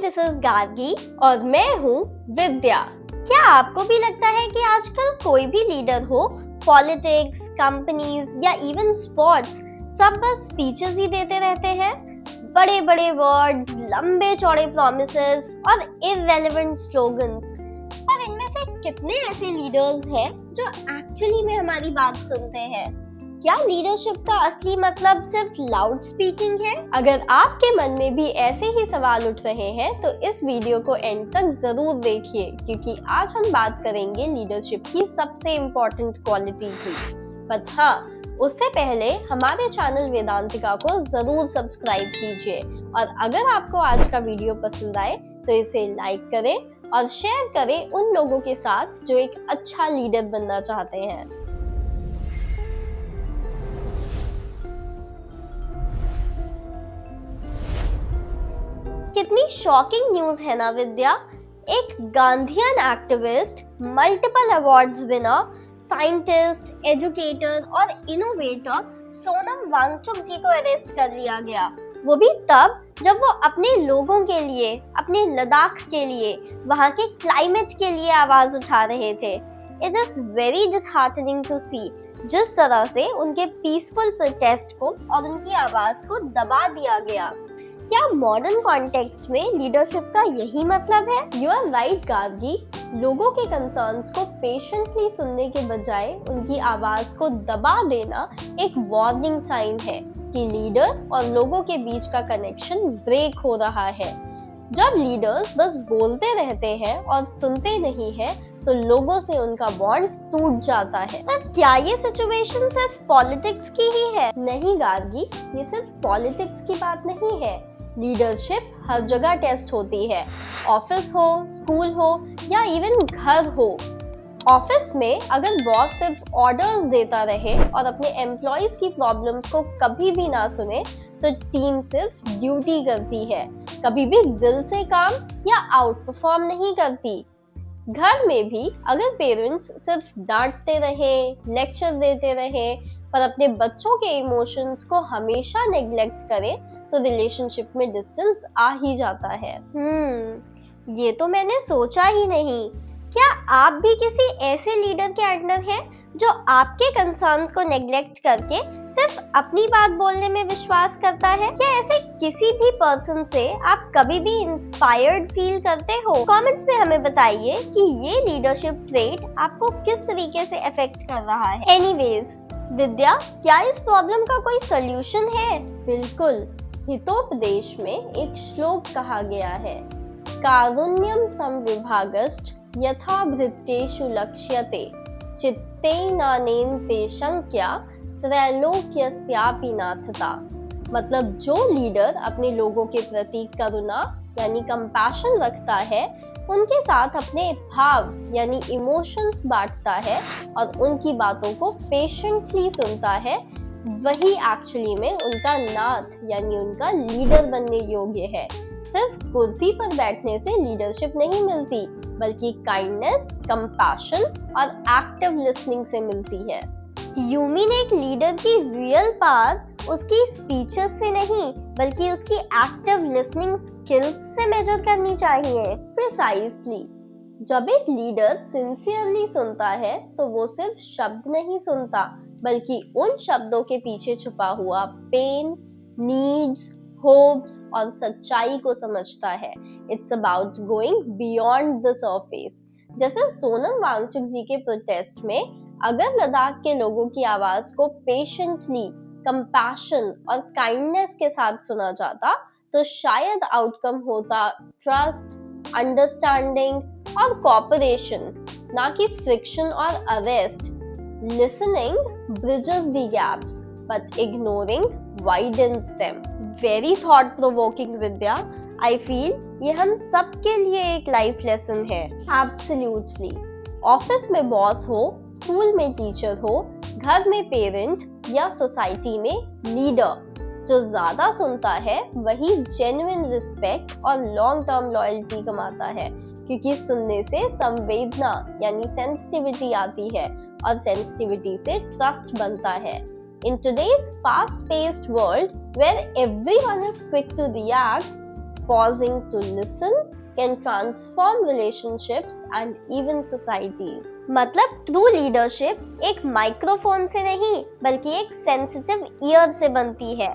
This is Gargi और मैं हूँ विद्या। क्या आपको भी लगता है कि आजकल कोई भी लीडर हो, पॉलिटिक्स, कंपनीज या इवन स्पोर्ट्स, सब बस स्पीचेस ही देते रहते हैं? बड़े बड़े वर्ड्स, लंबे चौड़े प्रॉमिसेस और इररिलेवेंट स्लोगन्स। पर इनमें से कितने ऐसे लीडर्स हैं जो एक्चुअली में हमारी बात सुनते हैं? क्या लीडरशिप का असली मतलब सिर्फ लाउड स्पीकिंग है? अगर आपके मन में भी ऐसे ही सवाल उठ रहे हैं तो इस वीडियो को एंड तक जरूर देखिए, क्योंकि आज हम बात करेंगे लीडरशिप की सबसे इम्पोर्टेंट क्वालिटी की। बट हाँ, उससे पहले हमारे चैनल वेदांतिका को जरूर सब्सक्राइब कीजिए और अगर आपको आज का वीडियो पसंद आए तो इसे लाइक करें और शेयर करें उन लोगों के साथ जो एक अच्छा लीडर बनना चाहते हैं। कितनी शॉकिंग न्यूज है ना विद्या। एक Gandhian activist, multiple awards winner, scientist, educator और इनोवेटर सोनम वांगचुक जी को अरेस्ट कर लिया गया। वो भी तब जब वो अपने लोगों के लिए, अपने लद्दाख के लिए, वहाँ के क्लाइमेट के लिए आवाज उठा रहे थे। It is very disheartening to see जिस तरह से उनके पीसफुल प्रोटेस्ट को और उनकी आवाज को दबा दिया गया। क्या मॉडर्न कॉन्टेक्स्ट में लीडरशिप का यही मतलब है? You are right Gargi. लोगों के कंसर्न्स को पेशेंटली सुनने के बजाय उनकी आवाज को दबा देना एक वार्निंग साइन है कि लीडर और लोगों के बीच का कनेक्शन ब्रेक हो रहा है। जब लीडर्स बस बोलते रहते हैं और सुनते नहीं हैं, तो लोगों से उनका बॉन्ड टूट जाता है। पर क्या ये सिचुएशन सिर्फ पॉलिटिक्स की ही है? नहीं गार्गी, ये सिर्फ पॉलिटिक्स की बात नहीं है। लीडरशिप हर जगह टेस्ट होती है। ऑफिस हो, स्कूल हो या इवन घर हो। ऑफिस में अगर बॉस सिर्फ ऑर्डर्स देता रहे और अपने एम्प्लॉइज की प्रॉब्लम्स को कभी भी ना सुने, तो टीम सिर्फ ड्यूटी करती है, कभी भी दिल से काम या आउट परफॉर्म नहीं करती। घर में भी अगर पेरेंट्स सिर्फ डांटते रहे, लेक्चर देते रहे, पर अपने बच्चों के इमोशंस को हमेशा नेग्लेक्ट करें, तो रिलेशनशिप में डिस्टेंस आ ही जाता है। ये तो मैंने सोचा ही नहीं। क्या आप भी किसी ऐसे लीडर के अंडर हैं जो आपके कंसर्न्स को नेग्लेक्ट करके सिर्फ अपनी बात बोलने में विश्वास करता है? क्या ऐसे किसी भी पर्सन से आप कभी भी इंस्पायर्ड फील करते हो? कमेंट्स में हमें बताइए कि ये लीडरशिप ट्रेट आपको किस तरीके से अफेक्ट कर रहा है। एनीवेज विद्या, क्या इस प्रॉब्लम का कोई सोल्यूशन है? बिल्कुल। हितोपदेश में एक श्लोक कहा गया है, कारुण्यम समविभागश्च यथा भृत्येषु लक्ष्यते चित्तेनानेन ते शंक्या त्रैलोक्यस्यापि नाथता। मतलब जो लीडर अपने लोगों के प्रति करुणा यानी कंपैशन रखता है, उनके साथ अपने भाव यानी इमोशंस बांटता है और उनकी बातों को पेशेंटली सुनता है, वही एक्चुअली में उनका नाथ यानी उनका लीडर बनने योग्य है। सिर्फ कुर्सी पर बैठने से लीडरशिप नहीं मिलती, बल्कि काइंडनेस, कंपैशन और एक्टिव लिसनिंग से मिलती है। यू मीन एक लीडर की रियल पावर उसकी स्पीचेस से नहीं, बल्कि उसकी एक्टिव लिसनिंग स्किल्स से मेजर करनी चाहिए। प्रिसाइसली। जब एक लीडर सिंसियरली सुनता है तो वो सिर्फ शब्द नहीं सुनता, बल्कि उन शब्दों के पीछे छुपा हुआ पेन, नीड्स, होप्स और सच्चाई को समझता है। It's about going beyond the surface. जैसे सोनम वांगचुक जी के प्रोटेस्ट में अगर लद्दाख के लोगों की आवाज को पेशेंटली, कंपैशन और काइंडनेस के साथ सुना जाता, तो शायद आउटकम होता ट्रस्ट, अंडरस्टैंडिंग और कोऑपरेशन, ना कि फ्रिक्शन और arrest. Listening bridges the gaps, but ignoring widens them. Very thought-provoking Vidya. I feel ये हम सब के लिए एक लाइफ लेसन है। Absolutely. ऑफिस में बॉस हो, स्कूल में टीचर हो, घर में पेरेंट या सोसाइटी में लीडर, जो ज्यादा सुनता है वही जेन्युइन रिस्पेक्ट और लॉन्ग टर्म लॉयल्टी कमाता है, क्योंकि सुनने से संवेदना यानी सेंसिटिविटी आती है और सेंसिटिविटी से ट्रस्ट बनता है। In today's fast-paced world, where everyone is quick to react, pausing to listen can transform relationships and even societies. मतलब true leadership एक माइक्रोफोन से नहीं बल्कि एक sensitive ear से बनती है.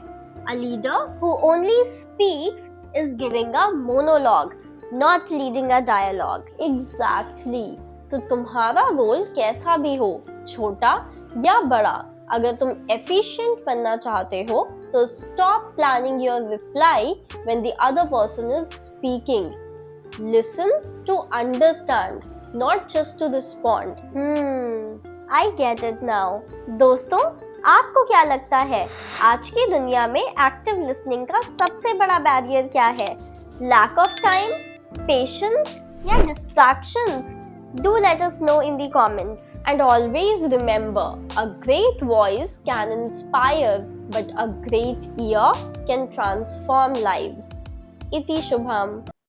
A leader who only speaks is giving a monologue, not leading a dialogue. Exactly. तो तुम्हारा रोल कैसा भी हो, छोटा या बड़ा, अगर तुम efficient बनना चाहते हो तो stop planning your reply when the other person is speaking. Listen to understand, not just to respond. I get it now. दोस्तों, आपको क्या लगता है आज की दुनिया में एक्टिव लिसनिंग का सबसे बड़ा बैरियर क्या है? लैक ऑफ टाइम, पेशेंस या distractions? Do let us know in the comments. And always remember, a great voice can inspire, but a great ear can transform lives. Iti Shubham.